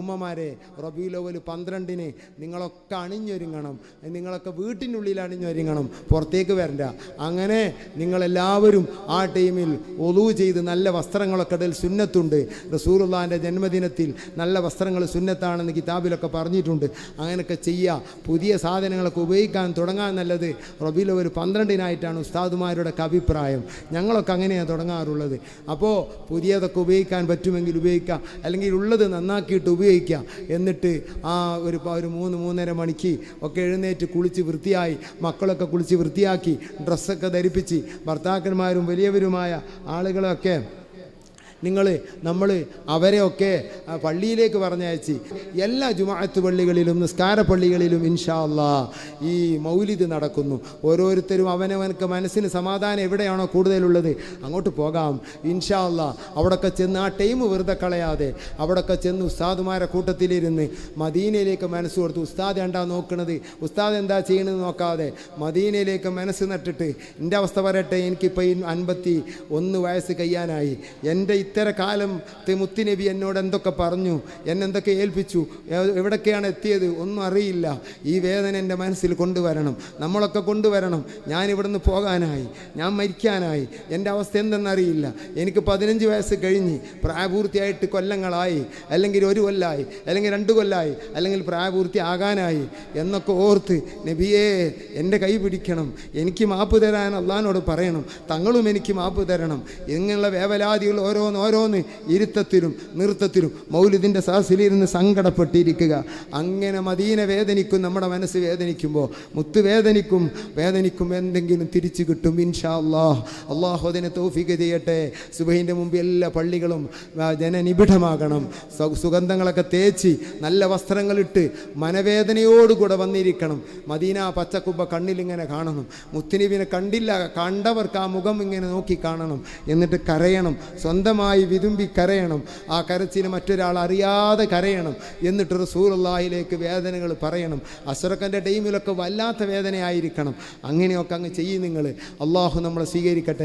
ഉമ്മമാരെ റബീഉൽ അവ്വൽ 12-ന് നിങ്ങളൊക്കെ അണിഞ്ഞൊരുങ്ങണം. നിങ്ങളൊക്കെ വീട്ടിനുള്ളിൽ അണിഞ്ഞൊരുങ്ങണം, പുറത്തേക്ക് വരണ്ട. അങ്ങനെ നിങ്ങളെല്ലാവരും ആ ടൈമിൽ ഒളൂ ചെയ്ത് നല്ല വസ്ത്രങ്ങളൊക്കെ ഇടൽ സുന്നത്തുണ്ട്. റസൂലുള്ളാഹിൻ്റെ ജന്മദിനത്തിൽ നല്ല വസ്ത്രങ്ങൾ സുന്നത്താണെന്ന് കിതാബിലൊക്കെ പറഞ്ഞിട്ടുണ്ട്. അങ്ങനെയൊക്കെ ചെയ്യുക. പുതിയ സാധനങ്ങളൊക്കെ ഉപയോഗിക്കാൻ തുടങ്ങാൻ നല്ലത് റബീഉൽ അവ്വൽ 12-നായിട്ടാണ് ഉസ്താദുമാരുടെ അഭിപ്രായം. ഞങ്ങളൊക്കെ അങ്ങനെയാണ് തുടങ്ങാറുള്ളത്. അപ്പോൾ പുതിയതൊക്കെ ഉപയോഗിക്കാൻ പറ്റുമെങ്കിൽ ഉപയോഗിക്കുക, അല്ലെങ്കിൽ ഉള്ളത് നന്നാക്കിയിട്ട് ഉപയോഗിക്കുക. എന്നിട്ട് ഒരു 3-3:30 മണിക്ക് ഒക്കെ എഴുന്നേറ്റ് കുളിച്ച് വൃത്തിയായി, മക്കളൊക്കെ കുളിച്ച് വൃത്തിയാക്കി ഡ്രസ്സൊക്കെ ധരിപ്പിച്ച്, ഭർത്താക്കന്മാരും വലിയവരുമായ ആളുകളൊക്കെ നമ്മൾ അവരെയൊക്കെ പള്ളിയിലേക്ക് പറഞ്ഞയച്ച് എല്ലാ ജുമാഅത്ത് പള്ളികളിലും നിസ്കാര പള്ളികളിലും ഇൻഷാ അല്ലാഹ് ഈ മൗലിദ് നടക്കുന്നു. ഓരോരുത്തരും അവനവനക്ക് മനസ്സിന് സമാധാനം എവിടെയാണോ കൂടുതലുള്ളത് അങ്ങോട്ട് പോകാം ഇൻഷാ അല്ലാഹ്. അവിടെയൊക്കെ ചെന്ന് ആ ടൈം വെറുതെ കളയാതെ അവിടെയൊക്കെ ചെന്ന് ഉസ്താദുമാരെ കൂട്ടത്തിലിരുന്ന് മദീനയിലേക്ക് മനസ്സ് കൊടുത്ത്, ഉസ്താദ് എന്താ നോക്കണത്, ഉസ്താദ് എന്താ ചെയ്യണമെന്ന് നോക്കാതെ മദീനയിലേക്ക് മനസ്സ് നട്ടിട്ട്, എൻ്റെ അവസ്ഥ പറയട്ടെ, എനിക്കിപ്പോൾ 51 വയസ്സ് കഴിയാനായി. എൻ്റെ ഇത്തര കാലം മുത്തുനബി എന്നോട് എന്തൊക്കെ പറഞ്ഞു, എന്നെന്തൊക്കെ ഏൽപ്പിച്ചു, എവിടൊക്കെയാണ് എത്തിയത് ഒന്നും അറിയില്ല. ഈ വേദന എൻ്റെ മനസ്സിൽ കൊണ്ടുവരണം, നമ്മളൊക്കെ കൊണ്ടുവരണം. ഞാൻ ഇവിടുന്ന് പോകാനായി, ഞാൻ മരിക്കാനായി, എൻ്റെ അവസ്ഥ എന്തെന്നറിയില്ല. എനിക്ക് 15 വയസ്സ് കഴിഞ്ഞ് പ്രായപൂർത്തിയായിട്ട് കൊല്ലങ്ങളായി, അല്ലെങ്കിൽ 1 കൊല്ലമായി, അല്ലെങ്കിൽ 2 കൊല്ലമായി, അല്ലെങ്കിൽ പ്രായപൂർത്തി ആകാനായി എന്നൊക്കെ ഓർത്ത് നബിയേ എൻ്റെ കൈ പിടിക്കണം, എനിക്ക് മാപ്പ് തരാൻ അള്ളാഹിനോട് പറയണം, തങ്ങളും എനിക്ക് മാപ്പ് തരണം. ഇങ്ങനെയുള്ള വേവലാദികൾ ഓരോന്ന് ഇരുത്തത്തിലും നൃത്തത്തിലും മൗലിദിൻ്റെ സദസ്സിലിരുന്ന് സങ്കടപ്പെട്ടിരിക്കുക. അങ്ങനെ മദീന വേദനിക്കും, നമ്മുടെ മനസ്സ് വേദനിക്കുമ്പോൾ മുത്ത് വേദനിക്കും, എന്തെങ്കിലും തിരിച്ചു കിട്ടും ഇൻഷാ അല്ലാഹ്. അള്ളാഹു അതിനെ തൗഫീഖ് ചെയ്യട്ടെ. സുബഹിൻ്റെ മുമ്പ് എല്ലാ പള്ളികളും ജനനിബിഡമാകണം. സുഗന്ധങ്ങളൊക്കെ തേച്ച് നല്ല വസ്ത്രങ്ങളിട്ട് മനവേദനയോടുകൂടെ വന്നിരിക്കണം. മദീന പച്ചക്കുബ്ബ കണ്ണിലിങ്ങനെ കാണണം. മുത്തുനബിനെ കണ്ടില്ല, കണ്ടവർക്ക് ആ മുഖം ഇങ്ങനെ നോക്കി കാണണം. എന്നിട്ട് കരയണം, സ്വന്തമായി വിതുമ്പി കരയണം. ആ കരച്ചിന് മറ്റൊരാൾ അറിയാതെ കരയണം. എന്നിട്ട് റസൂലുള്ളാഹിയിലേക്ക് വേദനകൾ പറയണം. അശ്റഖിൻ്റെ ടൈമിലൊക്കെ വല്ലാത്ത വേദനയായിരിക്കണം. അങ്ങനെയൊക്കെ അങ്ങ് ചെയ്യും നിങ്ങൾ. അള്ളാഹു നമ്മളെ സ്വീകരിക്കട്ടെ.